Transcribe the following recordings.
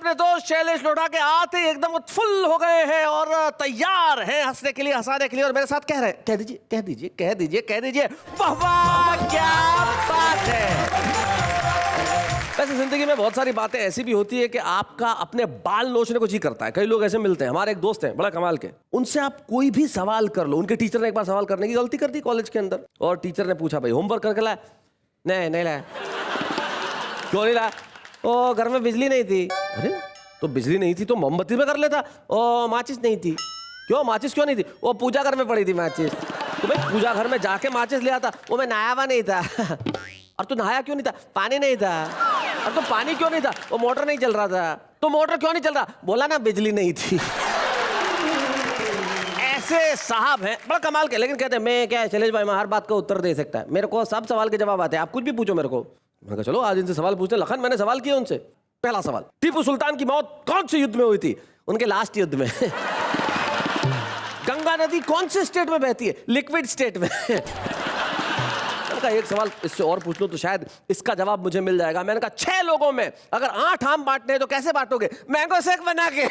अपने दोस्त शैलेश लोढ़ा के आते ही एकदम फुल हो गए हैं और तैयार हैं हंसने के लिए, हंसाने के लिए, और मेरे साथ कह रहे हैं, कह दीजिए कह दीजिए कह दीजिए कह दीजिए, वाह वाह क्या बात है। वैसे जिंदगी में बहुत सारी बातें ऐसी भी होती है कि आपका अपने बाल नोचने को जी करता है। कई लोग ऐसे मिलते हैं, हमारे एक दोस्त हैं बड़ा कमाल के, उनसे आप कोई भी सवाल कर लो। उनके टीचर ने एक बार सवाल करने की गलती कर दी कॉलेज के अंदर, और टीचर ने पूछा भाई होमवर्क करके लाया? नहीं लाया। क्यों नहीं लाया? ओ घर में बिजली नहीं थी। अरे तो बिजली नहीं थी तो मोमबत्ती में कर लेता। ओ माचिस नहीं थी। क्यों माचिस क्यों नहीं थी? वो पूजा घर में पड़ी थी माचिस। तो भाई पूजा घर में जाके माचिस ले आता। वो मैं नहाया हुआ नहीं था। और तू नहाया क्यों नहीं था? पानी नहीं था। और तो पानी क्यों नहीं था? वो मोटर नहीं चल रहा था। तो मोटर क्यों नहीं चल रहा? बोला ना बिजली नहीं थी। ऐसे साहब हैं बड़ा कमाल के, लेकिन कहते हैं मैं क्या शैलेश भाई मैं हर बात का उत्तर दे सकता है, मेरे को सब सवाल के जवाब आते हैं, आप कुछ भी पूछो मेरे को। मैंने कहा चलो आज इनसे सवाल पूछते हैं। लखन मैंने सवाल किया उनसे। पहला सवाल, टीपू सुल्तान की मौत कौन से युद्ध में हुई थी? उनके लास्ट युद्ध में। गंगा नदी कौन से स्टेट में बहती है? लिक्विड स्टेट में। का एक सवाल इससे और पूछ लो तो शायद इसका जवाब मुझे मिल जाएगा। मैंने कहा 6 लोगों में अगर 8 आम बांटने हैं तो कैसे बांटोगे? मैंगो शेक बना के।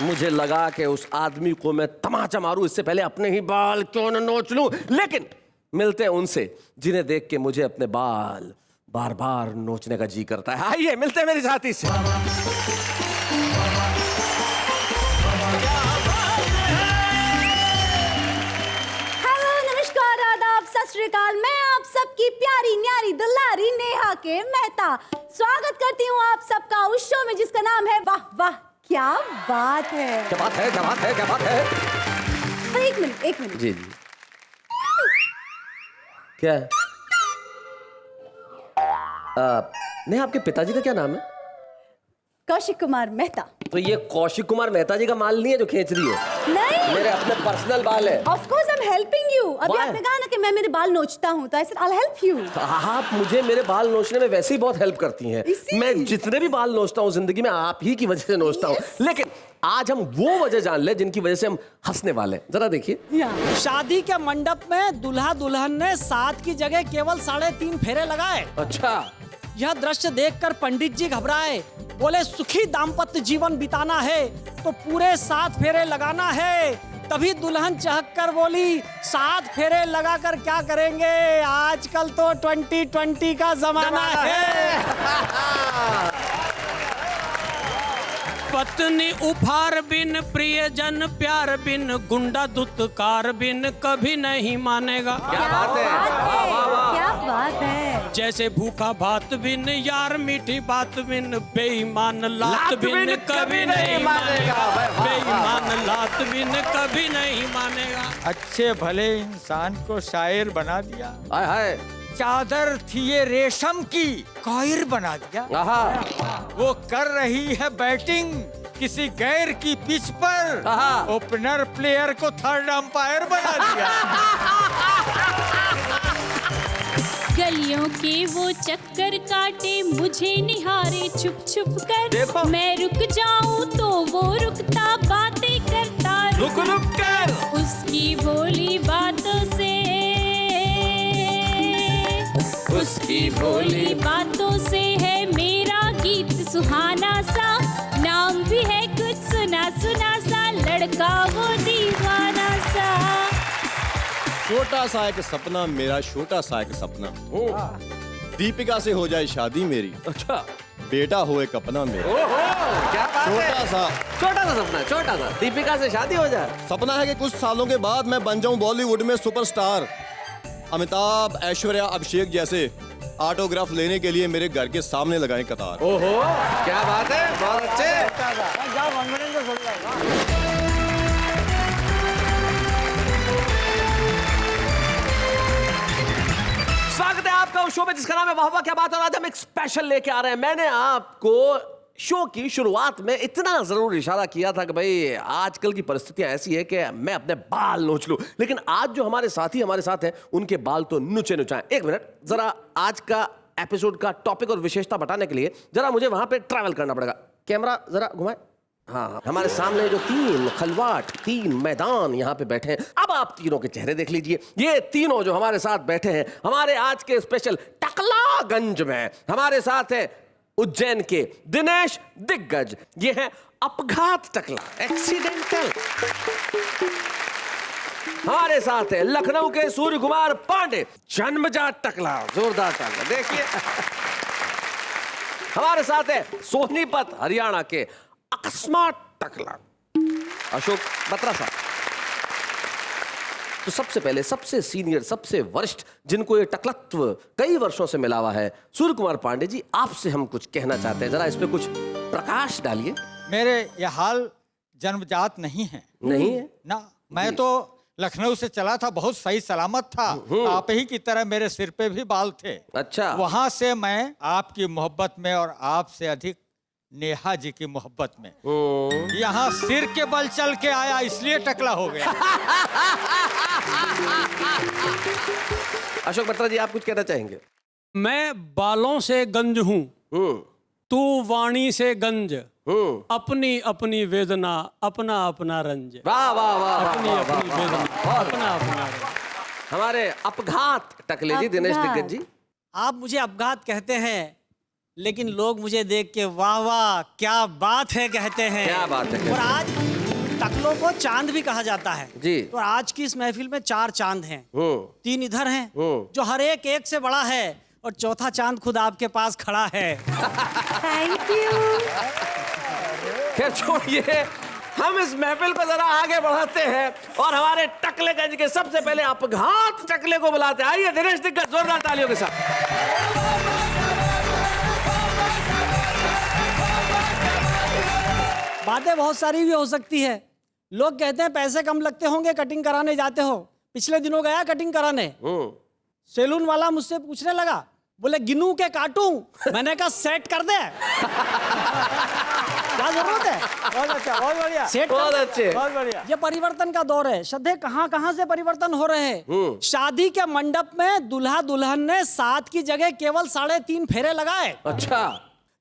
मुझे लगा कि उस आदमी को मैं तमाचा मारूं इससे पहले अपने ही बाल क्यों न नोच लूं, लेकिन मिलते हैं उनसे जिन्हें देख के मुझे अपने बाल बार बार नोचने का जी करता है। आइए मिलते हैं मेरे साथी से। सत श्री अकाल, मैं आप सबकी प्यारी न्यारी दुलारी नेहा के मेहता स्वागत करती हूँ आप सबका उस शो में जिसका नाम है वाह वाह क्या बात है। क्या बात है क्या बात है क्या बात है? एक मिनट जी जी क्या है? नहीं आपके पिताजी का क्या नाम है? कौशिक कुमार मेहता। तो ये कौशिक कुमार मेहता जी का माल नहीं है जो खींच रही हो? नहीं, मेरे अपने पर्सनल बाल है। Of course I'm helping you। अभी Why? आपने कहा ना कि मैं मेरे बाल नोचता हूँ, तो I said I'll help you। आप मुझे मेरे बाल नोचने में वैसे ही बहुत हेल्प करती हैं। मैं जितने भी बाल नोचता हूँ जिंदगी में आप ही की वजह से नोचता हूँ। लेकिन आज हम वो वजह जान ले जिनकी वजह से हम हंसने वाले हैं। जरा देखिए। शादी के मंडप में दूल्हा दुल्हन ने 7 की जगह केवल 3.5 फेरे लगाए। अच्छा, यह दृश्य देखकर पंडित जी घबराए, बोले सुखी दाम्पत्य जीवन बिताना है तो पूरे 7 फेरे लगाना है। तभी दुल्हन चहक कर बोली 7 फेरे लगाकर क्या करेंगे, आजकल तो 2020 का जमाना है। पत्नी उपहार बिन, प्रियजन प्यार बिन, गुंडा दुत्कार बिन कभी नहीं मानेगा। क्या बात है, वाह वाह वाह, क्या बात है। जैसे भूखा भात बिन, यार मीठी बात बिन, बेईमान लात बिन कभी नहीं मानेगा। बेईमान लात बिन कभी नहीं मानेगा। अच्छे भले इंसान को शायर बना दिया। हाय हाय, चादर थी ये रेशम की, कायर बना दिया। आहा, वो कर रही है बैटिंग किसी गैर की पिच पर, ओपनर प्लेयर को थर्ड अंपायर बना दिया। गलियों के वो चक्कर काटे, मुझे निहारे छुप छुप कर। देखो। मैं रुक जाऊं तो वो रुकता, बातें करता रुक रुक कर। उसकी बोली बातों से, उसकी बोली बातों से है मेरा गीत सुहाना सा। नाम भी है कुछ सुना सुना सा, लड़का वो दीवाना सा। छोटा सा एक सपना मेरा, छोटा सा एक सपना, दीपिका से हो जाए शादी मेरी। अच्छा, बेटा हो एक अपना मेरा। क्या बात है। छोटा सा सपना, छोटा सा दीपिका से शादी हो जाए। सपना है कि कुछ सालों के बाद मैं बन जाऊं बॉलीवुड में सुपरस्टार। अमिताभ, ऐश्वर्या, अभिषेक जैसे ऑटोग्राफ लेने के लिए मेरे घर के सामने लगाएं कतार। ओहो, क्या बात है, बहुत अच्छे। स्वागत है आपका उस शो में जिसका नाम है वाह वाह क्या बात है। और आज हम एक स्पेशल लेके आ रहे हैं। मैंने आपको शो की शुरुआत में इतना जरूर इशारा किया था कि भाई आजकल की परिस्थितियां ऐसी है कि मैं अपने बाल नोच लूं, लेकिन आज जो हमारे साथी हमारे साथ हैं उनके बाल तो नुचे नुचाएं। एक मिनट, जरा आज का एपिसोड का टॉपिक और विशेषता बताने के लिए जरा मुझे वहां पे ट्रैवल करना पड़ेगा। कैमरा जरा घुमाए। हाँ, हमारे सामने जो 3 खलवाट, 3 मैदान यहाँ पे बैठे हैं। अब आप तीनों के चेहरे देख लीजिए। ये तीनों जो हमारे साथ बैठे हैं हमारे आज के स्पेशल टकलागंज में, हमारे साथ है उज्जैन के दिनेश दिग्गज। ये है अपघात टकला, एक्सीडेंटल। हमारे साथ है लखनऊ के सूर्य कुमार पांडे, जन्मजात टकला, जोरदार टकला। देखिए हमारे साथ है सोनीपत हरियाणा के अकस्मात टकला, अशोक बत्रा साहब। तो सबसे पहले सबसे सीनियर, सबसे वरिष्ठ, जिनको ये टकलत्व कई वर्षों से मिला हुआ है, सूर्य कुमार पांडे जी, आपसे हम कुछ कहना चाहते हैं, जरा इस पे कुछ प्रकाश डालिए। मेरे ये हाल जन्मजात नहीं है। नहीं है ना, मैं तो लखनऊ से चला था, बहुत सही सलामत था। आप ही की तरह मेरे सिर पे भी बाल थे। अच्छा। वहां से मैं आपकी मोहब्बत में और आपसे अधिक नेहा जी की मोहब्बत में यहाँ सिर के बल चल के आया, इसलिए टकला हो गया। अशोक बत्रा जी, आप कुछ कहना चाहेंगे? मैं बालों से गंज हूँ, तू वाणी से गंज, अपनी अपनी वेदना, अपना अपना रंज। वाह वाह वाह, अपनी वाह, अपनी वाह, वेदना, वाह, अपना अपना रंज। हमारे अपघात टकले जी, दिनेश अपघात। दिग्गज जी। आप मुझे अपघात कहते हैं, लेकिन लोग मुझे देख के वाह वाह क्या बात है कहते हैं। क्या बात है कहते और आज टकलों को चांद भी कहा जाता है जी। तो आज की इस महफिल में 4 चांद हैं, 3 इधर हैं जो हर एक एक से बड़ा है, और चौथा चांद खुद आपके पास खड़ा है। Thank you. खैर छोड़िए, हम इस महफिल को जरा आगे बढ़ाते हैं और हमारे टकलेगंज के सबसे पहले अपघात टकले को बुलाते हैं। आइए दिनेश दिग्गज, जोरदार तालियों के साथ। बातें बहुत सारी भी हो सकती है। लोग कहते हैं पैसे कम लगते होंगे, कटिंग कराने जाते हो। पिछले दिनों गया कटिंग कराने, सैलून वाला मुझसे पूछने लगा, बोले गिनू के काटूं? मैंने कहा सेट कर दे। क्या जरूरत है? बहुत अच्छा, बहुत बढ़िया। सेट बहुत अच्छे। बहुत बढ़िया। ये परिवर्तन का दौर है। श्रद्धे कहाँ कहाँ से परिवर्तन हो रहे हैं। शादी के मंडप में दूल्हा दुल्हन ने 7 की जगह केवल 3.5 फेरे लगाए। अच्छा।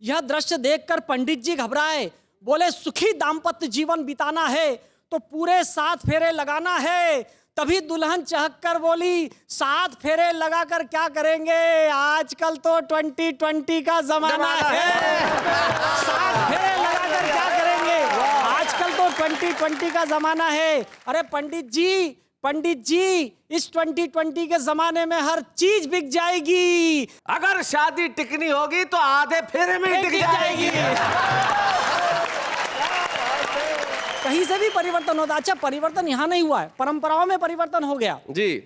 यह दृश्य देखकर पंडित जी घबराए, बोले सुखी दाम्पत्य जीवन बिताना है तो पूरे 7 फेरे लगाना है। तभी दुल्हन चहक कर बोली, 7 फेरे लगाकर क्या करेंगे, आजकल तो 2020 का जमाना है। 7 फेरे लगाकर क्या करेंगे, आजकल तो 2020 का जमाना है। अरे पंडित जी, इस 2020 के जमाने में हर चीज बिक जाएगी। अगर शादी टिकनी होगी तो आधे फेरे में ही टिक जाएगी। कहीं से भी परिवर्तन होता। अच्छा, परिवर्तन यहाँ नहीं हुआ है, परंपराओं में परिवर्तन हो गया जी।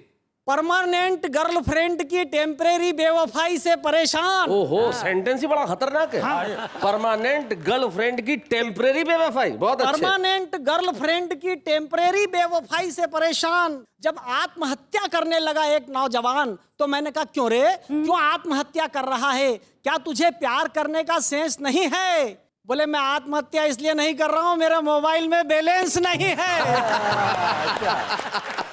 परमानेंट गर्लफ्रेंड की टेम्परेरी बेवफाई से परेशान। ओहो, सेंटेंस ही बड़ा खतरनाक है। परमानेंट गर्लफ्रेंड की टेम्परेरी बेवफाई, बहुत अच्छे। परमानेंट गर्लफ्रेंड की टेम्परेरी बेवफाई से परेशान। जब आत्महत्या करने लगा एक नौजवान, तो मैंने कहा क्यों रे, क्यों आत्महत्या कर रहा है, क्या तुझे प्यार करने का सेंस नहीं है? बोले मैं आत्महत्या इसलिए नहीं कर रहा हूं, मेरे मोबाइल में बैलेंस नहीं है।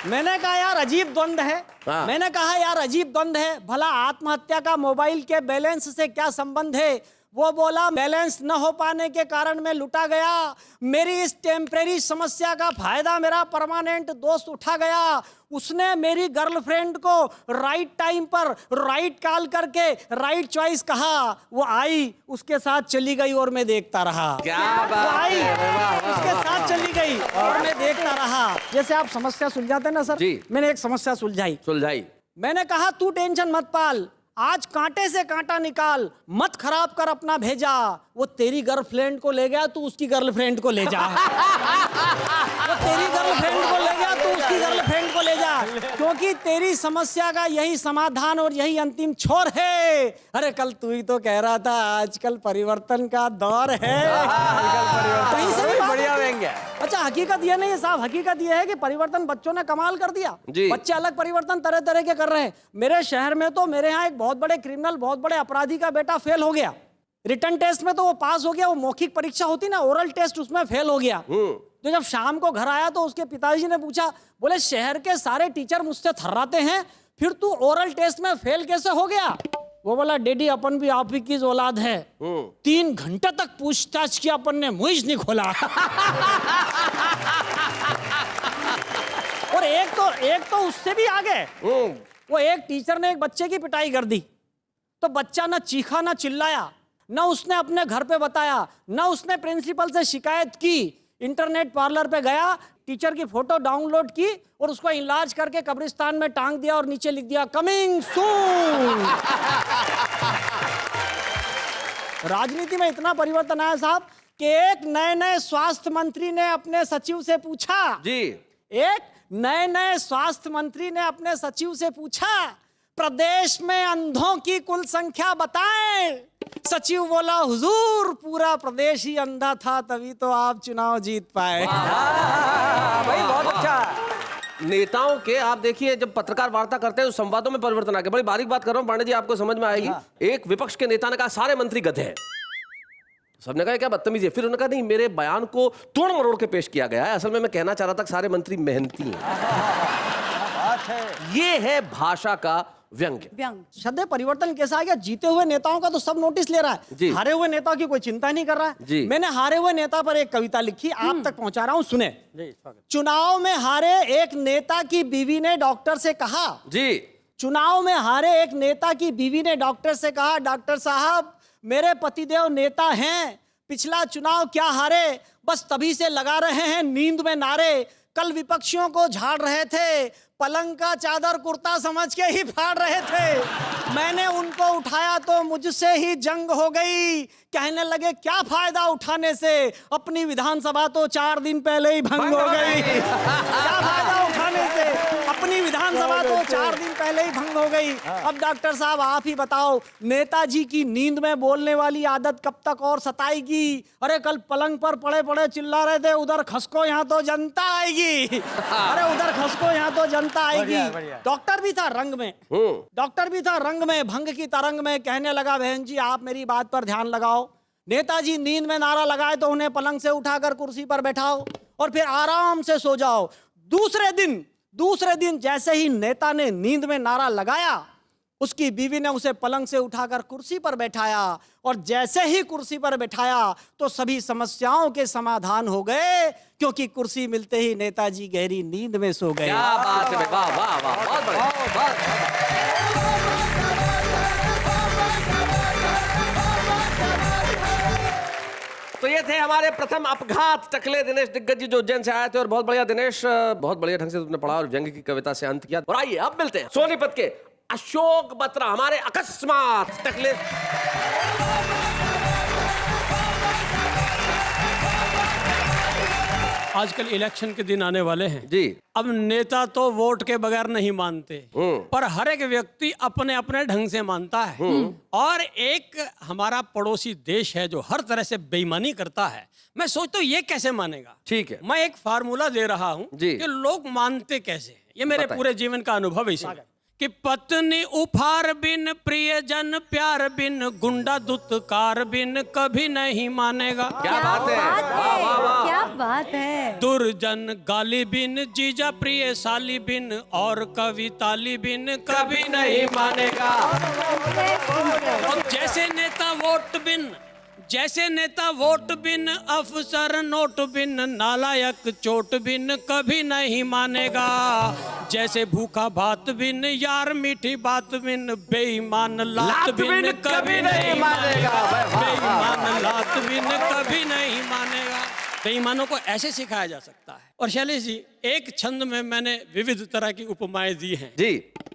मैंने कहा यार अजीब द्वंद है। मैंने कहा यार अजीब द्वंद है, भला आत्महत्या का मोबाइल के बैलेंस से क्या संबंध है? वो बोला बैलेंस न हो पाने के कारण मैं लुटा गया। मेरी इस टेम्परेरी समस्या का फायदा मेरा परमानेंट दोस्त उठा गया। उसने मेरी गर्लफ्रेंड को राइट टाइम पर राइट कॉल करके राइट चॉइस कहा। वो आई, उसके साथ चली गई और मैं देखता रहा। क्या वो बात आई, है, वाह, वाह, उसके साथ चली गई और मैं देखता रहा। जैसे आप समस्या सुलझाते ना सर, जी। मैंने एक समस्या सुलझाई। मैंने कहा तू टेंशन मत पाल, आज कांटे से कांटा निकाल, मत खराब कर अपना भेजा। वो तेरी गर्लफ्रेंड को ले गया, तू उसकी गर्लफ्रेंड को ले जा। वो तेरी गर्लफ्रेंड को ले गया, तू उसकी गर्लफ्रेंड को ले जा, क्योंकि तेरी समस्या का यही समाधान और यही अंतिम छोर है। अरे कल तू ही तो कह रहा था आजकल परिवर्तन का दौर है। कहीं से भी बढ़िया व्यंग्य। अच्छा, हकीकत ये नहीं है साहब, हकीकत ये है कि परिवर्तन बच्चों ने कमाल कर दिया। जी। बच्चे अलग परिवर्तन तरह तरह के कर रहे हैं। मेरे शहर में तो मेरे यहाँ एक बहुत बड़े क्रिमिनल, बहुत बड़े अपराधी का बेटा फेल हो गया। रिटर्न टेस्ट में तो वो पास हो गया, वो मौखिक परीक्षा होती ना, ओरल टेस्ट, उसमें फेल हो गया। तो जब शाम को घर आया तो उसके पिताजी ने पूछा, बोले शहर के सारे टीचर मुझसे थर्राते हैं, फिर तू ओरल टेस्ट में फेल कैसे हो गया? वो बोला डैडी अपन भी आप ही की औलाद है। 3 घंटे तक पूछताछ किया, अपन ने मुंह नहीं खोला। और एक तो उससे भी आगे, वो एक टीचर ने एक बच्चे की पिटाई कर दी, तो बच्चा ना चीखा ना चिल्लाया, न उसने अपने घर पे बताया, न उसने प्रिंसिपल से शिकायत की। इंटरनेट पार्लर पे गया, टीचर की फोटो डाउनलोड की और उसको इलाज करके कब्रिस्तान में टांग दिया और नीचे लिख दिया कमिंग सून। राजनीति में इतना परिवर्तन आया साहब कि एक नए स्वास्थ्य मंत्री ने अपने सचिव से पूछा जी, एक नए स्वास्थ्य मंत्री ने अपने सचिव से पूछा, प्रदेश में अंधों की कुल संख्या बताएं। सचिव बोला, हुजूर पूरा प्रदेश ही अंधा था, तभी तो आप चुनाव जीत पाए। भाई बहुत अच्छा। नेताओं के आप देखिए, जब पत्रकार वार्ता करते हैं तो संवादों में परिवर्तन आ गया। बड़ी बारीक बात कर रहा हूं पांडे जी, आपको समझ में आएगी। एक विपक्ष के नेता ने कहा सारे मंत्री गधे हैं। सबने कहा क्या बदतमीजी है। फिर उन्होंने कहा नहीं, मेरे बयान को तोड़ मरोड़ के पेश किया गया है, असल में मैं कहना चाह रहा था कि सारे मंत्री मेहनती हैं। ये है भाषा का व्यंग्य। व्यंग शब्द परिवर्तन कैसा आ गया। जीते हुए नेताओं का तो सब नोटिस ले रहा जी। है, हारे हुए नेताओं की कोई चिंता नहीं कर रहा जी। है। मैंने हारे हुए नेता पर एक कविता लिखी, आप तक पहुंचा रहा हूं, सुने। चुनाव में हारे एक नेता की बीवी ने डॉक्टर से कहा जी, चुनाव में हारे एक नेता की बीवी ने डॉक्टर से कहा, डॉक्टर साहब मेरे पतिदेव नेता हैं, पिछला चुनाव क्या हारे, बस तभी से लगा रहे हैं नींद में नारे। कल विपक्षियों को झाड़ रहे थे, पलंग का चादर कुर्ता समझ के ही फाड़ रहे थे। मैंने उनको उठाया तो मुझसे ही जंग हो गई। कहने लगे क्या फायदा उठाने से, अपनी विधानसभा तो 4 दिन पहले ही भंग हो गई। क्या फायदा उठाने से, अपनी विधानसभा तो 4 दिन पहले ही भंग हो गई। अब डॉक्टर साहब आप ही बताओ, नेताजी की नींद में बोलने वाली आदत कब तक और सताएगी। अरे कल पलंग पर पड़े पड़े चिल्ला रहे थे, उधर खसको यहाँ तो जनता आएगी। अरे उधर खसको यहाँ तो जनता आएगी। डॉक्टर भी था रंग में, डॉक्टर भी था रंग में, भंग की तरंग में। कहने लगा बहन जी आप मेरी बात पर ध्यान लगाओ, नेताजी नींद में नारा लगाए तो उन्हें पलंग से उठाकर कुर्सी पर बैठाओ और फिर आराम से सो जाओ। दूसरे दिन जैसे ही नेता ने नींद में नारा लगाया, उसकी बीवी ने उसे पलंग से उठाकर कुर्सी पर बैठाया और जैसे ही कुर्सी पर बैठाया तो सभी समस्याओं के समाधान हो गए, क्योंकि कुर्सी मिलते ही नेताजी गहरी नींद में सो गए। क्या बात है, वाह वाह वाह, बहुत बढ़िया। तो ये थे हमारे प्रथम अपघात टकले दिनेश दिग्गज जी, जो उज्जैन से आए थे। और बहुत बढ़िया दिनेश, बहुत बढ़िया ढंग से तुमने पढ़ा और व्यंग्य की कविता से अंत किया। और आइए अब मिलते हैं सोनीपत के अशोक बत्रा, हमारे अकस्मात टकले। आजकल इलेक्शन के दिन आने वाले हैं जी। अब नेता तो वोट के बगैर नहीं मानते, पर हर एक व्यक्ति अपने अपने ढंग से मानता है। और एक हमारा पड़ोसी देश है जो हर तरह से बेईमानी करता है। मैं सोचता हूँ ये कैसे मानेगा। ठीक है, मैं एक फार्मूला दे रहा हूँ जी। कि लोग मानते कैसे हैं। ये मेरे बताइए। पूरे जीवन का अनुभव है इसी कि पत्नी उपहार बिन, प्रियजन प्यार बिन, गुंडा दुत्कार बिन कभी नहीं मानेगा। क्या बात है, वाह वाह वाह। क्या बात है। दुर्जन गाली बिन, जीजा प्रिय साली बिन, और कवि ताली बिन कभी नहीं मानेगा। और जैसे नेता वोट बिन, जैसे नेता वोट बिन, अफसर नोट बिन, नालायक चोट बिन कभी नहीं मानेगा। जैसे भूखा भात बिन, यार मीठी बात बिन, बेईमान लात बिन कभी नहीं मानेगा। बेईमान लात बिन कभी नहीं मानेगा। बेईमानों को ऐसे सिखाया जा सकता है। और शैलेश जी, एक छंद में मैंने विविध तरह की उपमाएं दी हैं जी।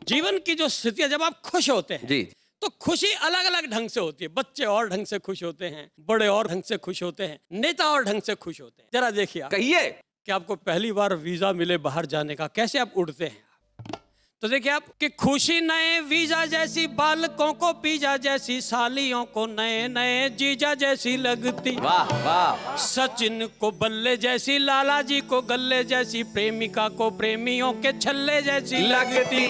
जीवन की जो स्थितियां, जब आप खुश होते हैं जी, तो खुशी अलग अलग ढंग से होती है। बच्चे और ढंग से खुश होते हैं, बड़े और ढंग से खुश होते हैं, नेता और ढंग से खुश होते हैं। जरा देखिए कहिए। कि आपको पहली बार वीजा मिले बाहर जाने का, कैसे आप उड़ते हैं। तो देखिए आप कि खुशी नए वीजा जैसी, बालकों को पिज्जा जैसी, सालियों को नए नए जीजा जैसी लगती। वाह वाह। सचिन को बल्ले जैसी, लाला जी को गल्ले जैसी, प्रेमिका को प्रेमियों के छल्ले जैसी लगती।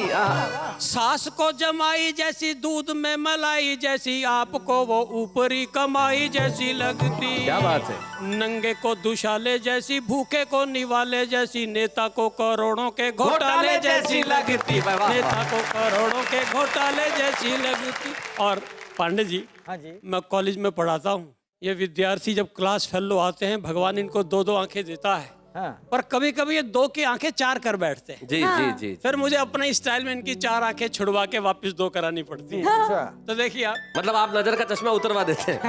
सास को जमाई जैसी, दूध में मलाई जैसी, आपको वो ऊपरी कमाई जैसी लगती। क्या बात है। नंगे को दुशाले जैसी, भूखे को निवाले जैसी, नेता को करोड़ों के घोटाले जैसी लगती। नेता को करोड़ों के घोटाले जैसी लगती। और पांडे जी, हाँ जी। मैं कॉलेज में पढ़ाता हूँ। ये विद्यार्थी जब क्लास फेलो आते हैं, भगवान इनको 2-2 आंखें देता है। पर कभी कभी ये 2 की आंखें 4 कर बैठते हैं। जी जी जी। फिर मुझे अपने स्टाइल में इनकी 4 आंखें छुड़वा के वापस 2 करानी पड़ती है। तो देखिए आप, मतलब आप नजर का चश्मा उतरवा देते हैं।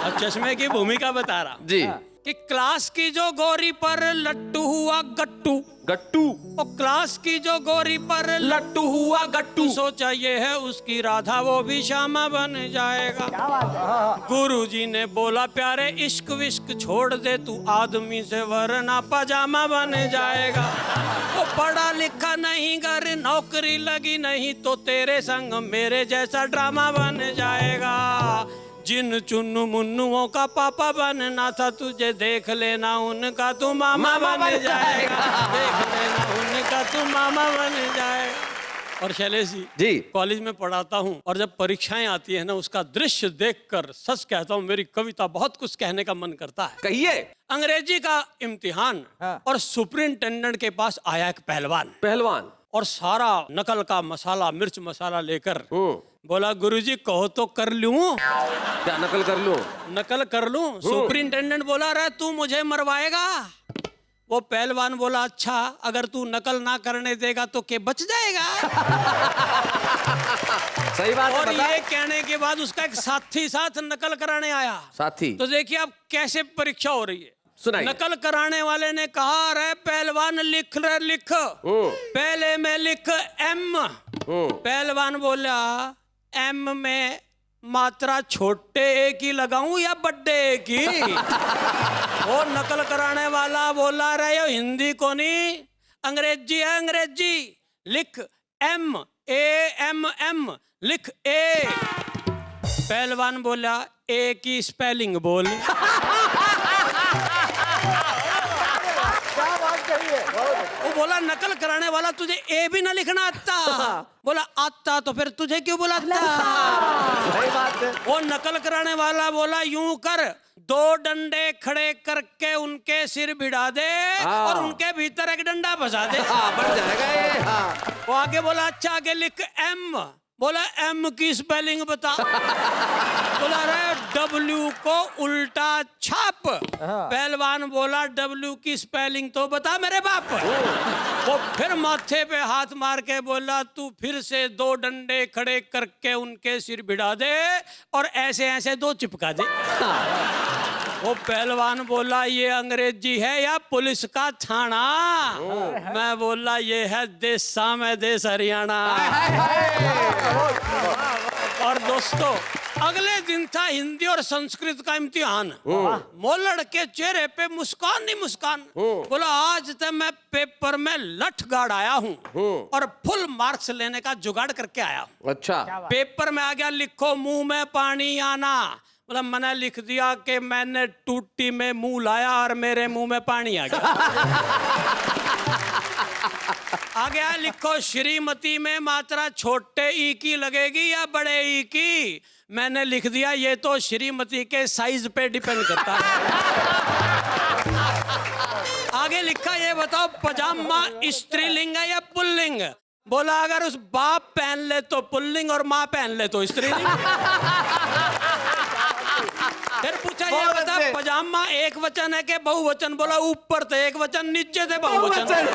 अब चश्मे की भूमिका बता रहा जी। कि क्लास की जो गोरी पर लट्टू हुआ गट्टू, गट्टू। और क्लास की जो गोरी पर लट्टू हुआ गट्टू, सोचा ये है उसकी राधा वो भी श्यामा बन जाएगा। गुरुजी ने बोला प्यारे इश्क विश्क छोड़ दे तू आदमी से वरना पजामा बन जाएगा। वो पढ़ा लिखा नहीं घर नौकरी लगी नहीं तो तेरे संग मेरे जैसा ड्रामा बन जाएगा। जिन चुन्नू मुन्नुओं का पापा बनना था तुझे देख लेना उनका तू मामा बन जाएगा। देख लेना उनका तू मामा बन जाएगा। और शैलेश जी। कॉलेज में पढ़ाता हूँ और जब परीक्षाएं आती है ना उसका दृश्य देखकर सच कहता हूँ मेरी कविता बहुत कुछ कहने का मन करता है। कहिए। अंग्रेजी का इम्तिहान और सुपरिंटेंडेंट के पास आया एक पहलवान। पहलवान। और सारा नकल का मसाला मिर्च मसाला लेकर बोला गुरुजी कहो तो कर लूं। क्या नकल कर लूं? नकल कर लूं। सुपरिंटेंडेंट बोला रे तू मुझे मरवाएगा। वो पहलवान बोला अच्छा अगर तू नकल ना करने देगा तो के बच जाएगा। सही बात है। और बता। ये कहने के बाद उसका एक साथी साथ नकल कराने आया। साथी। तो देखिए अब कैसे परीक्षा हो रही है। सुनाइए। नकल कराने वाले ने कहा रे पहलवान लिख रे लिख। पहले में लिख एम। पहलवान बोला एम में मात्रा छोटे ए की लगाऊं या बड्डे ए की। वो नकल कराने वाला बोला रहे हो हिंदी को नहीं अंग्रेजी है अंग्रेजी। लिख एम ए एम एम लिख ए। पहलवान बोला ए की स्पेलिंग बोल। वो बोला नकल कराने वाला तुझे ए भी ना लिखना आता। बोला आता तो फिर तुझे क्यों बुलाता। सही बात है। वो नकल कराने वाला बोला यूं कर 2 डंडे खड़े करके उनके सिर भिड़ा दे और उनके भीतर एक डंडा फंसा दे। बन जाएगा ये। हाँ। वो आगे बोला अच्छा आगे लिख एम। बोला एम की स्पेलिंग बता। बोला रे डब्ल्यू को उल्टा छाप। पहलवान बोला डब्ल्यू की स्पेलिंग तो बता मेरे बाप। वो फिर माथे पे हाथ मार के बोला तू फिर से 2 डंडे खड़े करके उनके सिर भिड़ा दे और ऐसे ऐसे 2 चिपका दे। वो पहलवान बोला ये अंग्रेजी है या पुलिस का थाना। मैं बोला ये है देसा में देश हरियाणा। और दोस्तों अगले दिन था हिंदी और संस्कृत का इम्तिहान। मोलड़ के चेहरे पे मुस्कान ही मुस्कान। बोला आज तक मैं पेपर में लठ गाड़ आया हूँ और फुल मार्क्स लेने का जुगाड़ करके आया हूँ। अच्छा। पेपर में आ गया लिखो मुंह में पानी आना। मतलब मैंने लिख दिया कि मैंने टूटी में मुंह लाया और मेरे मुंह में पानी आ गया। आ गया लिखो श्रीमती में मात्रा छोटे ई की लगेगी या बड़े ई की। मैंने लिख दिया ये तो श्रीमती के साइज पे डिपेंड करता है। आगे लिखा ये बताओ पजामा स्त्रीलिंग है या पुल्लिंग। बोला अगर उस बाप पहन ले तो पुल्लिंग और माँ पहन ले तो स्त्रीलिंग। फिर पूछा ये बता पजामा एक वचन है कि बहुवचन। बोला ऊपर थे एक वचन नीचे थे बहुवचन।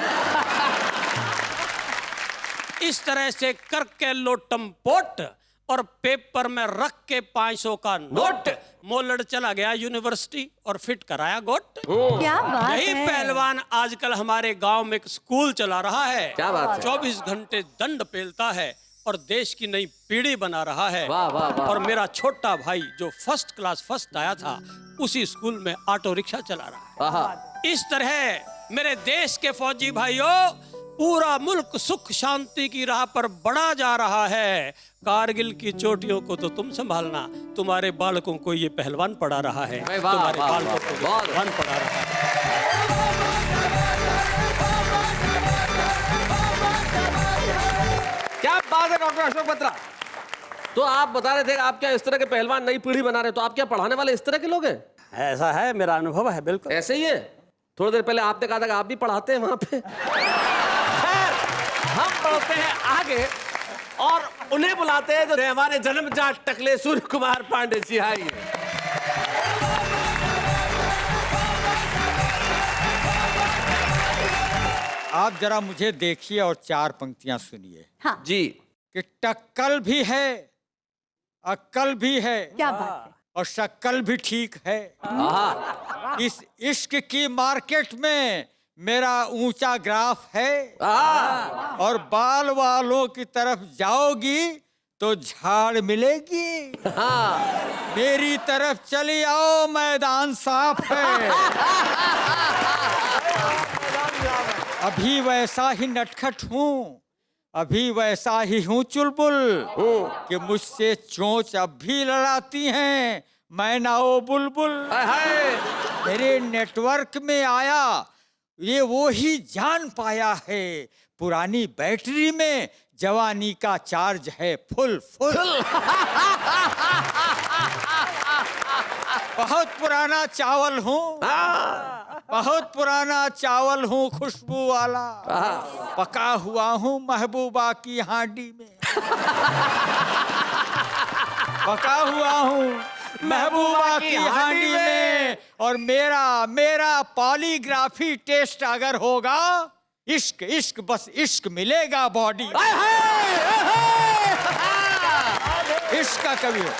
इस तरह से करके लोटम पोट और पेपर में रख के 500 का नोट मोलड़ चला गया यूनिवर्सिटी और फिट कराया गोट। क्या बात यही है। पहलवान आजकल हमारे गांव में एक स्कूल चला रहा है। क्या बात है। 24 घंटे दंड पेलता है और देश की नई पीढ़ी बना रहा है। वाह वाह वाह। और मेरा छोटा भाई जो फर्स्ट क्लास फर्स्ट आया था उसी स्कूल में ऑटो रिक्शा चला रहा आहा। है। इस तरह मेरे देश के फौजी भाइयों पूरा मुल्क सुख शांति की राह पर बढ़ा जा रहा है। कारगिल की चोटियों को तो तुम संभालना, तुम्हारे बालकों को ये पहलवान पढ़ा रहा है। वाह, वाह, तुम्हारे वाह, बालकों वाह, को ये वाह। पहलवान पढ़ा रहा है। क्या बात है डॉक्टर अशोक बत्रा। तो आप बता रहे थे आप क्या इस तरह के पहलवान नई पीढ़ी बना रहे हैं, तो आप क्या पढ़ाने वाले इस तरह के लोग हैं? ऐसा है, मेरा अनुभव है बिल्कुल ऐसे ही है। थोड़ी देर पहले आपने कहा था कि आप भी पढ़ाते हैं वहां पे। हम बढ़ते हैं आगे और उन्हें बुलाते हैं जो हमारे जन्मजात टकले सूर्य कुमार पांडे जी। आइए। आप जरा मुझे देखिए और 4 पंक्तियां सुनिए हाँ जी। कि टक्कल भी है, अक्कल भी है, क्या बात है। और शक्ल भी ठीक है। आहा, इस इश्क की मार्केट में मेरा ऊंचा ग्राफ है, आहा, और बाल वालों की तरफ जाओगी तो झाड़ मिलेगी। हाँ। मेरी तरफ चली आओ, मैदान साफ है। अभी वैसा ही नटखट हूँ, अभी वैसा ही हूँ चुलबुल, कि मुझसे चोंच अब भी लड़ाती हैं मैना ओ बुलबुल। हाय हाय। मेरे नेटवर्क में आया ये वो ही जान पाया है, पुरानी बैटरी में जवानी का चार्ज है फुल फुल। बहुत पुराना चावल हूँ, बहुत पुराना चावल हूँ खुशबू वाला, पका हुआ हूँ महबूबा की हांडी में। पका हुआ हूँ महबूबा की हांडी में, और मेरा पॉलीग्राफी टेस्ट अगर होगा, इश्क इश्क बस इश्क मिलेगा बॉडी। इश्क का कवि हो,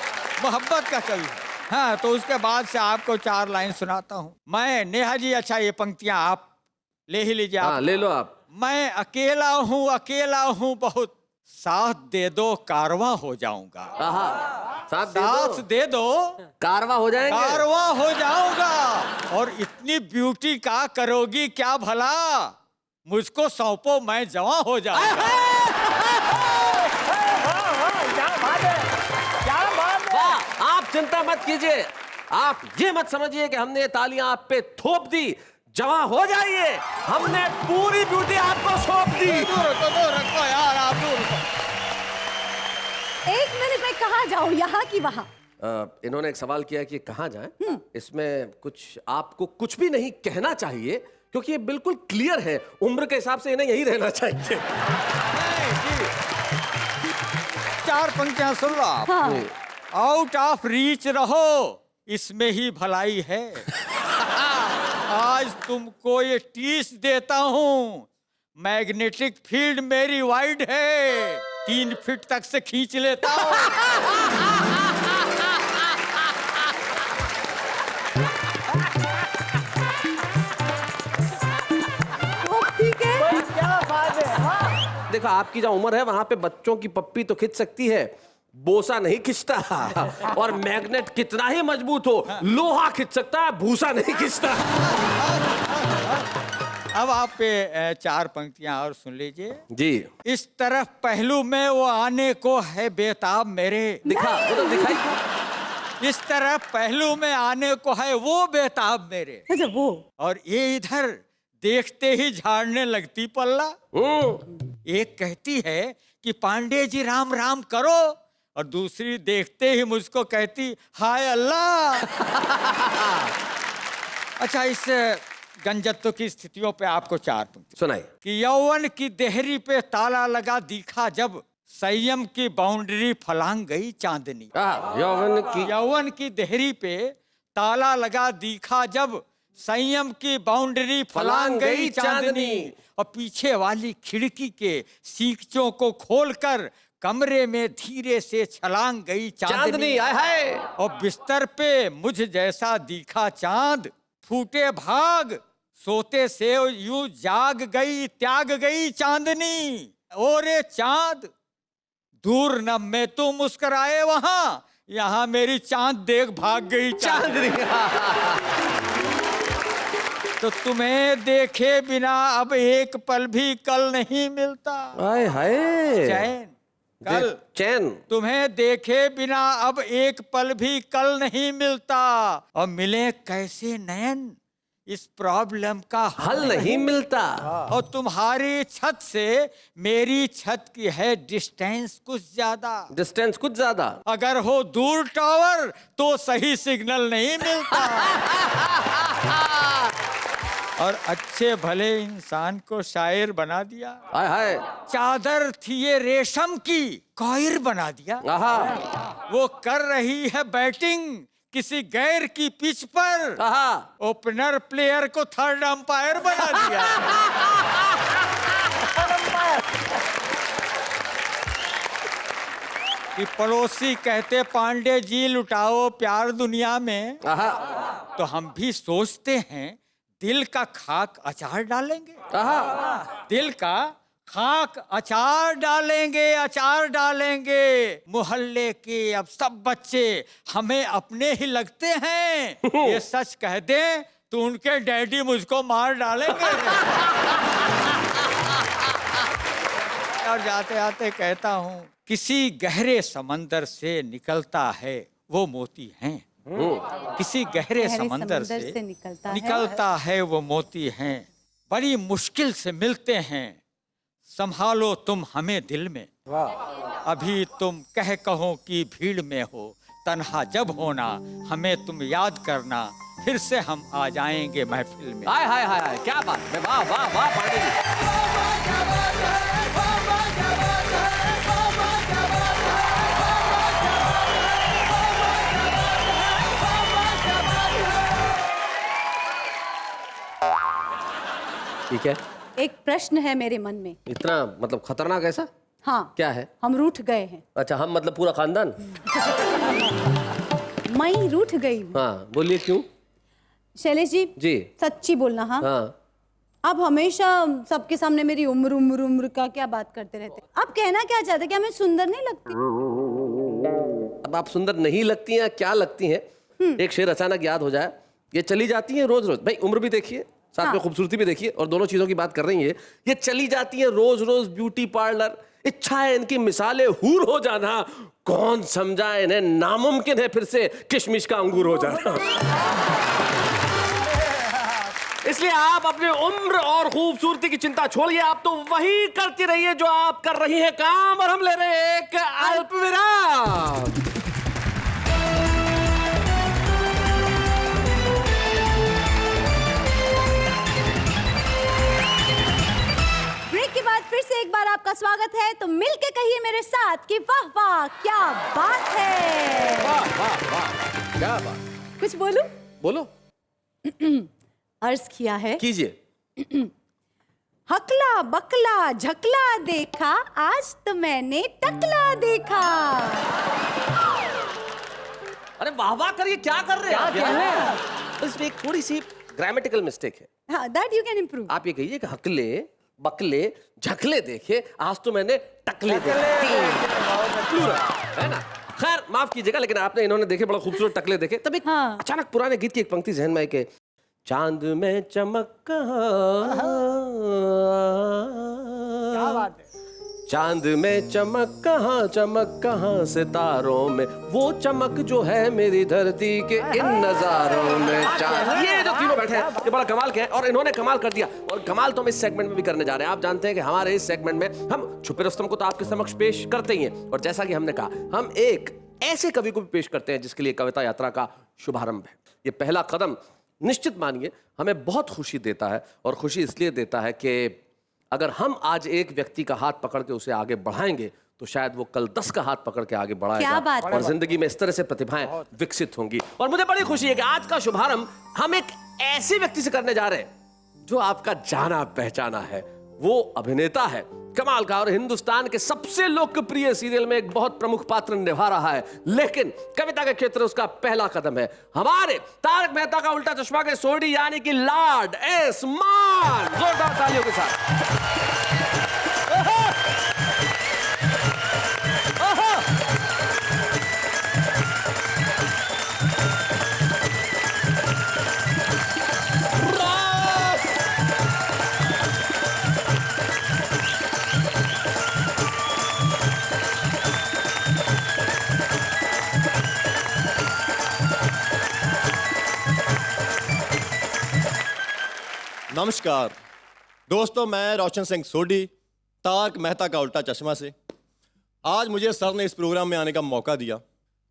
मोहब्बत का कवि हो। हाँ, तो उसके बाद से आपको 4 लाइन सुनाता हूँ मैं। नेहा जी, अच्छा ये पंक्तियां आप ले ही लीजिए। हाँ, आप ले लो आप। मैं अकेला हूँ बहुत, साथ दे दो कारवां हो जाऊंगा। आहा, साथ दे दो कारवा हो जाएंगे। कारवां हो जाऊंगा, और इतनी ब्यूटी का करोगी क्या भला, मुझको सौंपो मैं जवां हो जाऊंगा। वाह, आप चिंता मत कीजिए, आप ये मत समझिए कि हमने ये तालियां आप पे थोप दी। जवां हो जाइए, हमने पूरी ब्यूटी आपको सौंप दी। दूर रखो यार, आप दूर रखो। 1 मिनट में कहाँ जाऊँ, यहाँ की वहाँ? इन्होंने एक सवाल किया कि कहाँ जाएं। इसमें कुछ आपको कुछ भी नहीं कहना चाहिए, क्योंकि ये बिल्कुल क्लियर है। उम्र के हिसाब से इन्हें यही रहना चाहिए। 4 पंक्तियां सुन लो आप। हाँ। आउट ऑफ रीच रहो, इसमें ही भलाई है। आज तुमको ये टीस देता हूँ, मैग्नेटिक फील्ड मेरी वाइड है, 3 फीट तक से खींच लेता हूँ। ठीक है। देखो, आपकी जो उम्र है वहां पे बच्चों की पप्पी तो खिंच सकती है, बोसा नहीं खिंचता। और मैग्नेट कितना ही मजबूत हो, लोहा खिंच सकता है, भूसा नहीं खिंचता। अब आप पे 4 पंक्तियां और सुन लीजिए। जी, इस तरफ पहलू में वो आने को है बेताब मेरे। दिखा, वो तो दिखाई। इस तरफ पहलू में आने को है वो बेताब मेरे, अच्छा, वो और ये इधर देखते ही झाड़ने लगती पल्ला। एक कहती है कि पांडे जी राम राम करो, और दूसरी देखते ही मुझको कहती हाय अल्लाह। अच्छा, इस गंजत्व की स्थितियों पे आपको 4 पंक्ति सुनाइए। कि यौवन की देहरी पे ताला लगा दिखा जब, संयम की बाउंड्री फलांग गई चांदनी। यौवन की देहरी पे ताला लगा दिखा जब, संयम की बाउंड्री फलांग गई चांदनी, और पीछे वाली खिड़की के सीखचों को खोलकर कमरे में धीरे से छलांग गई चांदनी। आय हाय। और बिस्तर पे मुझ जैसा दिखा चांद, फूटे भाग सोते से यूं जाग गई त्याग गई चांदनी। ओरे चांद, दूर न में तू मुस्कुराए वहां, यहाँ मेरी चांद देख भाग गई चांदनी। तो तुम्हें देखे बिना अब एक पल भी कल नहीं मिलता। आय हाय। चैन कल, चैन। तुम्हें देखे बिना अब एक पल भी कल नहीं मिलता, और मिले कैसे नयन, इस प्रॉब्लम का हल नहीं मिलता। और तुम्हारी छत से मेरी छत की है डिस्टेंस कुछ ज्यादा। डिस्टेंस कुछ ज्यादा। अगर हो दूर टावर तो सही सिग्नल नहीं मिलता। और अच्छे भले इंसान को शायर बना दिया। हाय हाय। चादर थी ये रेशम की, कॉयर बना दिया। आहा। वो कर रही है बैटिंग किसी गैर की पिच पर, आहा। ओपनर प्लेयर को 3rd अंपायर बना दिया। कि पड़ोसी कहते पांडे जी लुटाओ प्यार दुनिया में, आहा, तो हम भी सोचते हैं दिल का खाक अचार डालेंगे। आहा। दिल का खाक अचार डालेंगे, अचार डालेंगे। मोहल्ले के अब सब बच्चे हमें अपने ही लगते हैं। ये सच कह दें तो उनके डैडी मुझको मार डालेंगे। और जाते आते कहता हूँ किसी गहरे समंदर से निकलता है वो मोती हैं। किसी गहरे समंदर से निकलता है वो मोती हैं। बड़ी मुश्किल से मिलते हैं, संभालो तुम हमें दिल में। अभी तुम कहो कि भीड़ में हो, तन्हा जब होना हमें तुम याद करना, फिर से हम आ जाएंगे महफिल में। हाय हाय हाय, क्या बात है, वाह वाह वाह पांडे जी। ठीक है, एक प्रश्न है मेरे मन में। इतना मतलब खतरनाक ऐसा? हाँ, क्या है? हम रूठ गए हैं। अच्छा, हम मतलब पूरा खानदान? मैं रूठ गई हूँ। हाँ, बोलिए क्यों? शैलेश जी, जी। सच्ची बोलना। हाँ, हाँ। आप हमेशा सबके सामने मेरी उम्र उम्र उम्र का क्या बात करते रहते। आप कहना क्या चाहते, क्या मैं सुंदर नहीं लगती? अब आप सुंदर नहीं लगती हैं, क्या लगती हैं? एक शेर अचानक याद हो जाए, ये चली जाती हैं रोज रोज। भाई उम्र भी देखिए, साथ में खूबसूरती भी देखिए, और दोनों चीजों की बात कर रही है। ये चली जाती हैं रोज रोज ब्यूटी पार्लर। इच्छा है इनकी मिसालें हूर हो जाना, कौन समझा इन्हें नामुमकिन है फिर से किशमिश का अंगूर हो जाना। इसलिए आप अपनी उम्र और खूबसूरती की चिंता छोड़िए, आप तो वही करती रहिए जो आप कर रही हैं काम, और हम ले रहे हैं एक अल्प विराम। ब्रेक के बाद फिर से एक बार आपका स्वागत है। तो मिलके कहिए मेरे साथ कि वाह वाह क्या बात है। वाह वाह वाह, क्या बात। कुछ बोलूं? बोलो। अर्ज किया है, कीजिए। हकला बकला झकला देखा, आज तो मैंने टकला देखा। अरे वाह वाह करिए, क्या कर रहे हैं? इसमें एक थोड़ी सी ग्रामेटिकल मिस्टेक है। हाँ, that you can improve. आप ये कहिए कि हकले बकले झकले देखे, आज तो मैंने टकले देखे। है ना? खैर माफ कीजिएगा, लेकिन आपने इन्होंने देखे बड़ा खूबसूरत टकले देखे, तब एक हाँ। अचानक पुराने गीत की एक पंक्ति जहन में आई कि चांद में चमक कहाँ, चांद में चमक कहाँ सितारों में, वो चमक जो है मेरी धरती के इन नजारों में। चांद, ये जो तीनों बैठे हैं ये बड़ा कमाल के हैं, और इन्होंने कमाल कर दिया। और कमाल तो हम इस सेगमेंट में भी करने जा रहे हैं। आप जानते हैं कि हमारे इस सेगमेंट में हम छुपे रुस्तम को तो आपके समक्ष पेश करते ही हैं, और जैसा कि हमने कहा, हम एक ऐसे कवि को भी पेश करते हैं जिसके लिए कविता यात्रा का शुभारंभ है। ये पहला कदम निश्चित मानिए हमें बहुत खुशी देता है, और खुशी इसलिए देता है कि अगर हम आज एक व्यक्ति का हाथ पकड़ के उसे आगे बढ़ाएंगे तो शायद वो कल 10 का हाथ पकड़ के आगे बढ़ाएगा, और जिंदगी में इस तरह से प्रतिभाएं विकसित होंगी। और मुझे बड़ी खुशी है कि आज का शुभारंभ हम एक ऐसे व्यक्ति से करने जा रहे हैं जो आपका जाना पहचाना है। वो अभिनेता है कमाल का, और हिंदुस्तान के सबसे लोकप्रिय सीरियल में एक बहुत प्रमुख पात्र निभा रहा है, लेकिन कविता के क्षेत्र उसका पहला कदम है। हमारे तारक मेहता का उल्टा चश्मा के सोडी यानी कि लॉर्ड एस मान, जोरदार तालियों के साथ। नमस्कार दोस्तों, मैं रोशन सिंह सोडी, तारक मेहता का उल्टा चश्मा से। आज मुझे सर ने इस प्रोग्राम में आने का मौका दिया।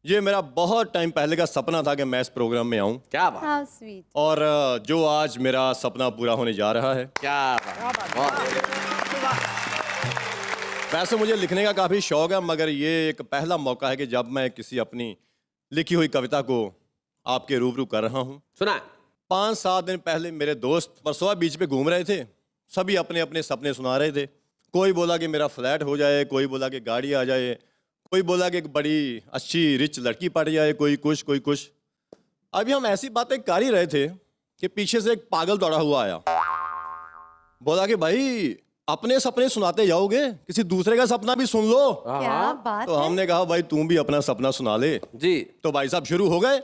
ये मेरा बहुत टाइम पहले का सपना था कि मैं इस प्रोग्राम में आऊं, क्या बात। How sweet. और जो आज मेरा सपना पूरा होने जा रहा है। क्या बात। वैसे मुझे लिखने का काफ़ी शौक है, मगर ये एक पहला मौका है कि जब मैं किसी अपनी लिखी हुई कविता को आपके रूबरू कर रहा हूँ। सुना, 5-7 दिन पहले मेरे दोस्त परसों बीच पे घूम रहे थे। सभी अपने अपने सपने सुना रहे थे। कोई बोला कि मेरा फ्लैट हो जाए, कोई बोला कि गाड़ी आ जाए, कोई बोला कि एक बड़ी अच्छी रिच लड़की पड़ जाए, कोई कुछ। अभी हम ऐसी बातें कर ही रहे थे कि पीछे से एक पागल दौड़ा हुआ आया। बोला कि भाई अपने सपने सुनाते जाओगे, किसी दूसरे का सपना भी सुन लो। क्या बात तो है। हमने कहा भाई तुम भी अपना सपना सुना ले। जी। तो भाई साहब शुरू हो गए।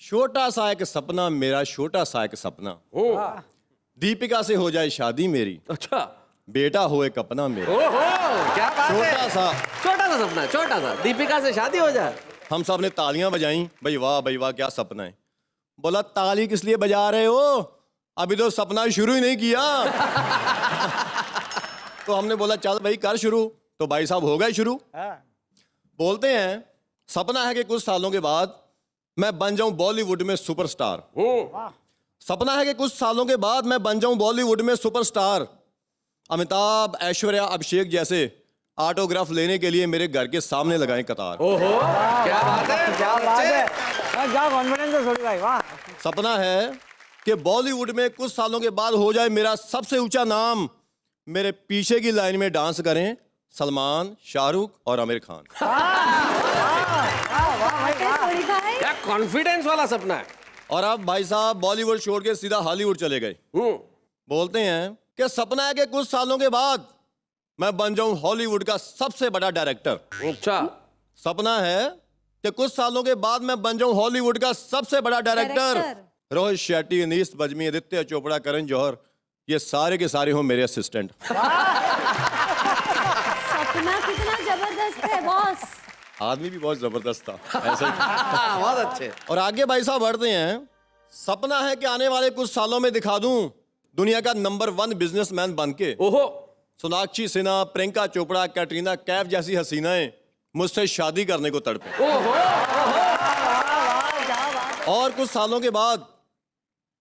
छोटा सा एक सपना मेरा, छोटा सा एक सपना, दीपिका से हो जाए शादी मेरी, अच्छा। बेटा हो एक अपना मेरा। ओहो, क्या बात है। छोटा सा सपना, छोटा सा, दीपिका से शादी हो जाए। हम सब ने तालियां बजाई, भाई वाह क्या सपना है। बोला ताली किस लिए बजा रहे हो, अभी तो सपना शुरू ही नहीं किया। तो हमने बोला चल भाई कर शुरू। तो भाई साहब हो गए शुरू। बोलते हैं सपना है कि कुछ सालों के बाद मैं बन जाऊं बॉलीवुड में सुपरस्टार। सपना है कि कुछ सालों के बाद मैं बन जाऊं बॉलीवुड में सुपरस्टार। अमिताभ, ऐश्वर्या, अभिषेक जैसे ऑटोग्राफ लेने के लिए मेरे घर के सामने लगाएं कतार। ओहो, क्या बात है, क्या बात है, क्या कॉन्फिडेंस है सोडी भाई, वाह। सपना है कि बॉलीवुड में कुछ सालों के बाद हो जाए मेरा सबसे ऊंचा नाम। मेरे पीछे की लाइन में डांस करें सलमान, शाहरुख और आमिर खान। सोडी भाई। क्या कॉन्फिडेंस वाला सपना है। और अब भाई साहब बॉलीवुड छोड़ के सीधा हॉलीवुड चले गए। बोलते हैं कि सपना है कि कुछ सालों के बाद मैं बन जाऊं हॉलीवुड का सबसे बड़ा डायरेक्टर। अच्छा। सपना है कि कुछ सालों के बाद मैं बन जाऊं हॉलीवुड का सबसे बड़ा डायरेक्टर। रोहित शेट्टी, अनीस बज्मी, आदित्य चोपड़ा, करण जौहर, ये सारे के सारे हो मेरे असिस्टेंट। सपना कितना जबरदस्त है बॉस। आदमी भी बहुत जबरदस्त था ऐसे ही। बहुत अच्छे। और आगे भाई साहब बढ़ते हैं। सपना है कि आने वाले कुछ सालों में दिखा दूं दुनिया का नंबर 1 बिजनेसमैन बन के। ओहो। सोनाक्षी सिन्हा, प्रियंका चोपड़ा, कैटरीना कैफ जैसी हसीनाएं मुझसे शादी करने को तड़पे। ओहो। और कुछ सालों के बाद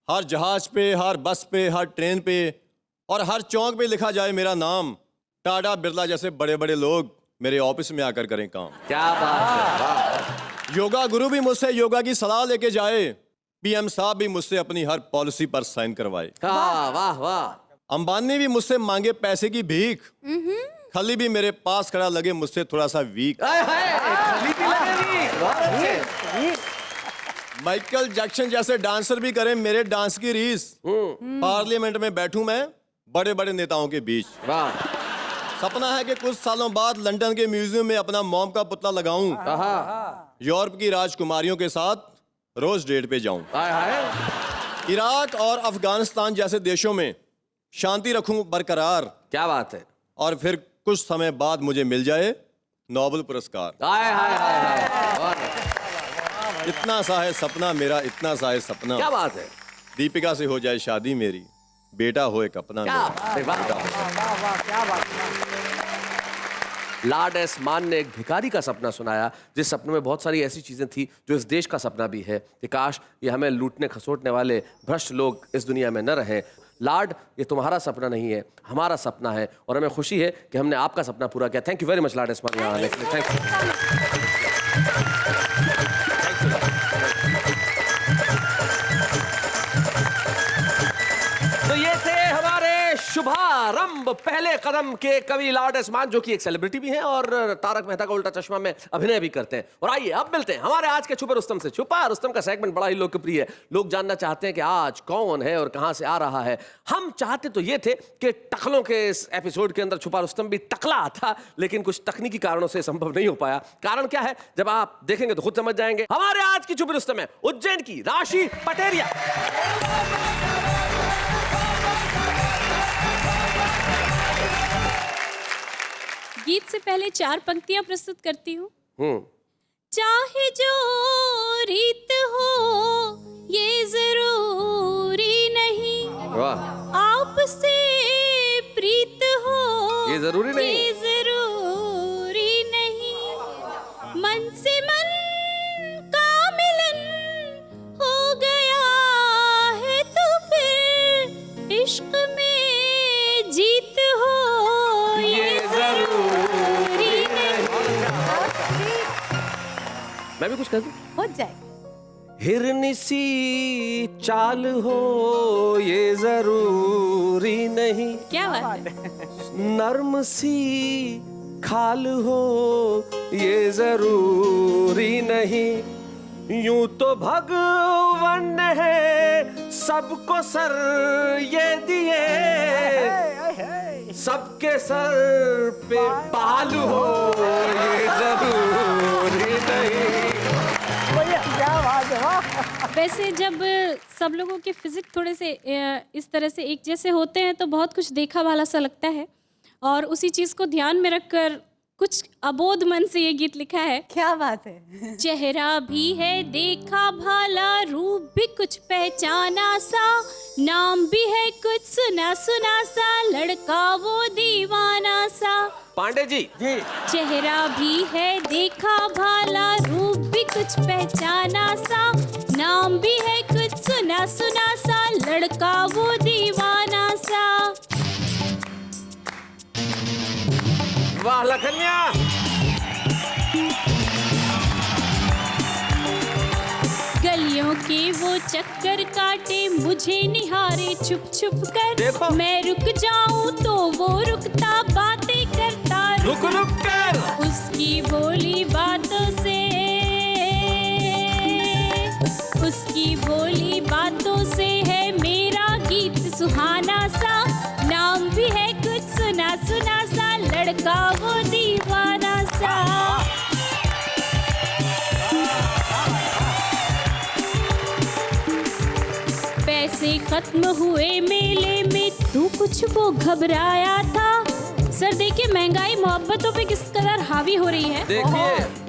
हर जहाज पे, हर बस पे, हर ट्रेन पे और हर चौक पे लिखा जाए मेरा नाम। टाटा, बिरला जैसे बड़े बड़े लोग मेरे ऑफिस में आकर करें काम। क्या बात है, वाह। योगा गुरु भी मुझसे योगा की सलाह लेके जाए। पीएम साहब भी मुझसे अपनी हर पॉलिसी पर साइन करवाए। वाह वाह वाह। अंबानी भी मुझसे मांगे पैसे की भीख। खली भी मेरे पास खड़ा लगे मुझसे थोड़ा सा वीक। माइकल जैक्सन जैसे डांसर भी करें मेरे डांस की रीस। पार्लियामेंट में बैठूं मैं बड़े बड़े नेताओं के बीच। वाह। सपना है कि कुछ सालों बाद लंदन के म्यूजियम में अपना मॉम का पुतला लगाऊं। यूरोप की राजकुमारियों के साथ रोज डेट पे जाऊं। इराक और अफगानिस्तान जैसे देशों में शांति रखूं बरकरार। क्या बात है। और फिर कुछ समय बाद मुझे मिल जाए नोबेल पुरस्कार। इतना सा है सपना मेरा, इतना सा है सपना। क्या बात है। दीपिका से हो जाए शादी मेरी, बेटा हो एक अपना मेरा। लॉर्ड एस मान ने एक भिखारी का सपना सुनाया, जिस सपने में बहुत सारी ऐसी चीजें थी जो इस देश का सपना भी है कि काश ये हमें लूटने खसोटने वाले भ्रष्ट लोग इस दुनिया में न रहें। लॉर्ड, ये तुम्हारा सपना नहीं है, हमारा सपना है और हमें खुशी है कि हमने आपका सपना पूरा किया। Thank you very much Lord S मान यहाँ आने के लिए। Thank you. तो ये थे हमारे शुभारंभ पहले कदम के कवि लॉर्ड एस मान, जो कि एक सेलिब्रिटी भी हैं और तारक मेहता का उल्टा चश्मा में अभिनय भी करते हैं। और आइए अब मिलते हैं हमारे आज के छुपे रुस्तम से। छुपा रुस्तम का सेगमेंट बड़ा ही लोकप्रिय है। लोग जानना चाहते हैं कि आज कौन है और कहां से आ रहा है। हम चाहते तो ये थे कि टकलों के इस एपिसोड के अंदर छुपा रुस्तम भी टकला था, लेकिन कुछ तकनीकी कारणों से संभव नहीं हो पाया। कारण क्या है जब आप देखेंगे तो खुद समझ जाएंगे। हमारे आज की छुपे रुस्तम है उज्जैन की राशि पटेरिया। गीत से पहले 4 पंक्तियां प्रस्तुत करती हूँ। चाहे जो रीत हो ये जरूरी नहीं, आपसे प्रीत हो ये जरूरी नहीं, ये जरूरी नहीं, मन से मन का मिलन हो गया है तो फिर इश्क में जीत हो ये जरूरी नहीं। मैं भी कुछ कह दूं? हो जाए। हिरनी सी चाल हो ये जरूरी नहीं, क्या बात है। नर्म सी खाल हो ये जरूरी नहीं, यूं तो भगवान है सबको सर ये दिए, सबके सर पे बाल हो ये जरूरी नहीं। वैसे जब सब लोगों के फिजिक थोड़े से इस तरह से एक जैसे होते हैं तो बहुत कुछ देखा वाला सा लगता है, और उसी चीज को ध्यान में रखकर कुछ अबोध मन से ये गीत लिखा है। क्या बात है। चेहरा भी है देखा भाला, रूप भी कुछ पहचाना सा, नाम भी है कुछ सुना सुना सा, लड़का वो दीवाना सा। पांडे जी जी। चेहरा भी है देखा भाला, रूप भी कुछ पहचाना सा, नाम भी है कुछ सुना सुना सा, लड़का वो दीवाना सा। वाह लखनिया। गलियों के वो चक्कर काटे, मुझे निहारे छुप छुप कर, देखो। मैं रुक जाऊं तो वो रुकता, बातें करता रुक रुक कर। उसकी बोली बातों से, उसकी बोली बातों से है मेरा गीत सुहाना सा, नाम भी है कुछ सुना सुना सा, लड़का वो दीवाना सा। पैसे खत्म हुए मेले में, तू कुछ वो घबराया था, सर देखिए महंगाई मोहब्बतों पे किस कदर हावी हो रही है। देखिए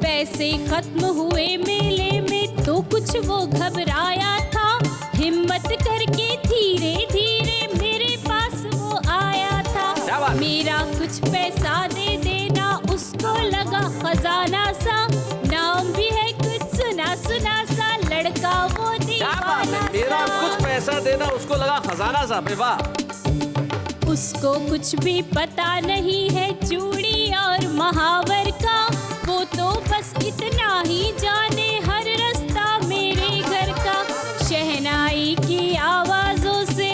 पैसे खत्म हुए मेले में, तो कुछ वो घबराया था, हिम्मत करके धीरे धीरे मेरे पास वो आया था, मेरा कुछ पैसा दे देना, उसको लगा खजाना सा, नाम भी है कुछ सुना सुना सा, लड़का वो दीवाना सा। मेरा कुछ पैसा देना, उसको लगा खजाना सा। वाह। उसको कुछ भी पता नहीं है चूड़ी और महावर का, वो तो बस इतना ही जाने हर रास्ता मेरे घर का, शहनाई की आवाजों से,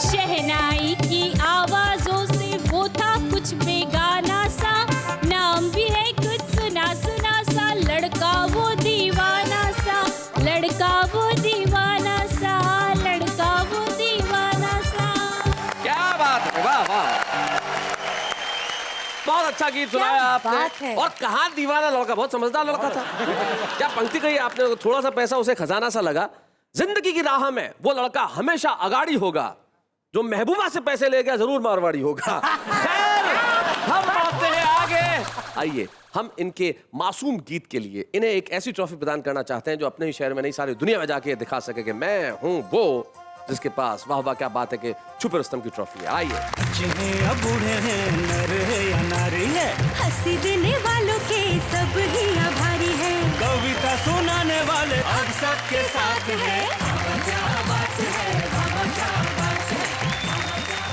शहनाई की आवाजों से वो था कुछ बेगाना सा, नाम भी है कुछ सुना सुना सा, लड़का वो दीवाना सा, लड़का वो दीवाना सा, लड़का वो दीवाना सा। क्या बात है। वाह वाह। बहुत अच्छा गीत सुनाया आपने। और कहाँ दीवाना लड़का, बहुत समझदार लड़का था। क्या पंक्ति कही आपने, थोड़ा सा पैसा उसे खजाना सा लगा। जिंदगी की राह में वो लड़का हमेशा अगाड़ी होगा, जो महबूबा से पैसे ले गया जरूर मारवाड़ी होगा। खैर, हम आते हैं आगे। आइए हम इनके मासूम गीत के लिए इन्हें एक ऐसी ट्रॉफी प्रदान करना चाहते हैं जो अपने ही शहर में नहीं सारी दुनिया में जाके दिखा सके कि मैं हूं वो जिसके पास वाह वाह क्या बात है कि छुपे रुस्तम की ट्रॉफी है। आइए। बूढ़े हैं नर है या नारी है, हंसी देने वालों के सब ही आभारी है, कविता सुनाने वाले अब सबके साथ है।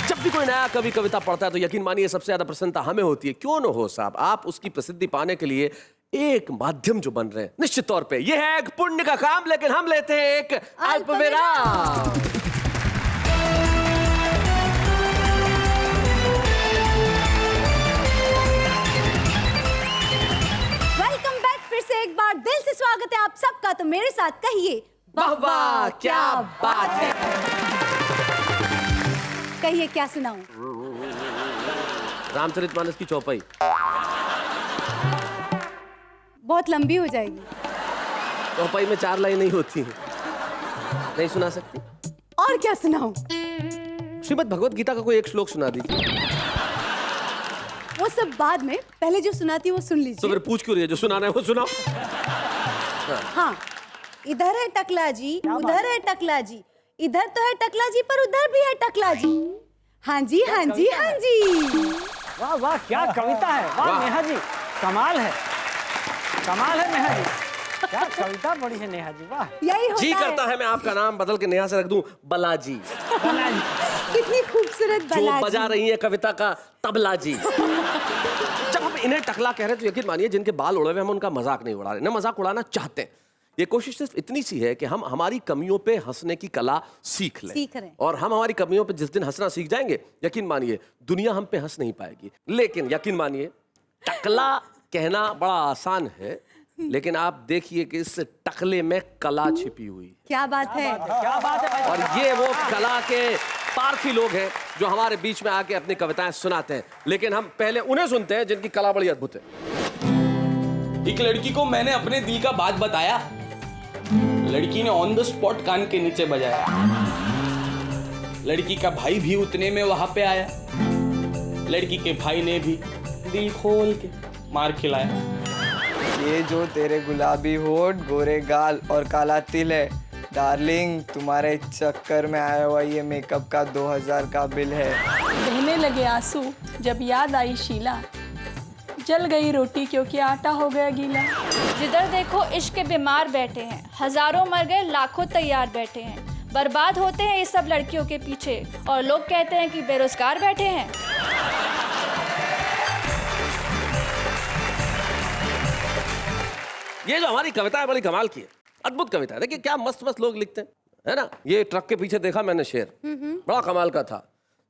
जब भी कोई नया कवि कविता पढ़ता है तो यकीन मानिए सबसे ज्यादा प्रसन्नता हमें होती है। क्यों न हो साहब, आप उसकी प्रसिद्धि पाने के लिए एक माध्यम जो बन रहे हैं, निश्चित तौर पे यह है एक पुण्य का काम, लेकिन हम लेते हैं एक अल्प विराम। Welcome back. फिर से एक बार दिल से स्वागत है आप सबका। तो मेरे साथ कहिए वाह वाह क्या बात है। कहिए क्या सुनाऊं। रामचरितमानस की चौपाई बहुत लंबी हो जाएगी। चौपाई में 4 लाइन नहीं होती, नहीं सुना सकती। और क्या सुनाऊं। श्रीमद् भगवत गीता का कोई एक श्लोक सुना दीजिए। वो सब बाद में, पहले जो सुनाती वो सुन तो लीजिए। फिर पूछ क्यों रही है, जो सुनाना है वो सुनाओ। हाँ, इधर है टकला जी, उधर है टकला जी, इधर तो है टकला जी पर उधर भी है टकला जी। हाँ जी, हाँ जी, हाँ जी। वाह वाह क्या कविता है। वाह नेहा जी, कमाल है, कमाल है नेहा जी, क्या कविता पढ़ी है नेहा जी। वाह, यही होता जी है। करता है मैं आपका नाम बदल के नेहा से रख दूं बलाजी। कितनी खूबसूरत जो बला बजा जी। रही है कविता का तबला जी। जब हम इन्हें टकला कह रहे हैं तो यकीन मानिए जिनके बाल उड़े हुए हम उनका मजाक नहीं उड़ा रहे, न मजाक उड़ाना चाहते हैं। ये कोशिश सिर्फ इतनी सी है कि हम हमारी कमियों पे हंसने की कला सीख लें। सीख रहे हैं। और हम हमारी कमियों पे जिस दिन हंसना सीख जाएंगे, यकीन मानिए दुनिया हम पे हंस नहीं पाएगी। लेकिन यकीन मानिए टकला कहना बड़ा आसान है, लेकिन आप देखिए कि इस टकले में कला छिपी हुई है। क्या बात है। क्या बात है भाई? और ये वो कला के पारखी लोग हैं जो हमारे बीच में आके अपनी कविताएं सुनाते हैं। लेकिन हम पहले उन्हें सुनते हैं जिनकी कला बड़ी अद्भुत है। एक लड़की को मैंने अपने दिल का बात बताया, लड़की ने ऑन द स्पॉट कान के नीचे बजाया। लड़की का भाई भी उतने में वहां पे आया, लड़की के भाई ने भी दिल खोल के मार खिलाया। ये जो तेरे गुलाबी होठ, गोरे गाल और काला तिल है, डार्लिंग तुम्हारे चक्कर में आया हुआ ये मेकअप का 2000 का बिल है। बहने लगे आंसू जब याद आई शीला, जल गई रोटी क्योंकि आटा हो गया गीला। जिधर देखो इश्क के बीमार बैठे हैं, हजारों मर गए लाखों तैयार बैठे हैं। बर्बाद होते हैं ये सब लड़कियों के पीछे, और लोग कहते हैं कि बेरोजगार बैठे हैं। ये जो हमारी कविता है बड़ी कमाल की है, अद्भुत कविता है। देखिए क्या मस्त मस्त लोग लिखते हैं, है ना। ये ट्रक के पीछे देखा मैंने शेर, बड़ा कमाल का था।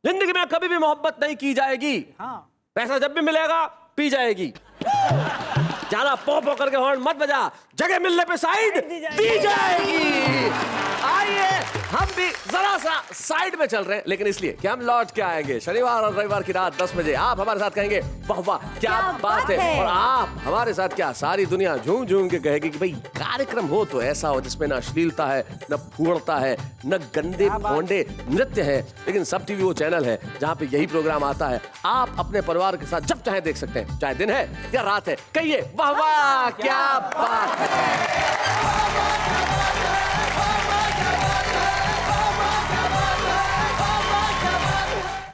जिंदगी में कभी भी मोहब्बत नहीं की जाएगी, पैसा जब भी मिलेगा पी जाएगी। जाना पो पो करके हॉर्न मत बजा, जगह मिलने पे साइड दी जाएगी। आइए हम भी जरा सा साइड में चल रहे हैं, लेकिन इसलिए कि हम लौट के आएंगे शनिवार और रविवार की रात 10 बजे। आप हमारे साथ कहेंगे वाह वाह क्या बात है, और आप हमारे साथ क्या सारी दुनिया झूम झूम के कहेगी कि भाई कार्यक्रम हो तो ऐसा हो जिसमें न अश्लीलता है, न फूड़ता है, न गंदे भोंडे नृत्य है, लेकिन सब टीवी वो चैनल है जहाँ पे यही प्रोग्राम आता है। आप अपने परिवार के साथ जब चाहे देख सकते हैं, चाहे दिन है या रात है। कहिए वाह वाह क्या बात है।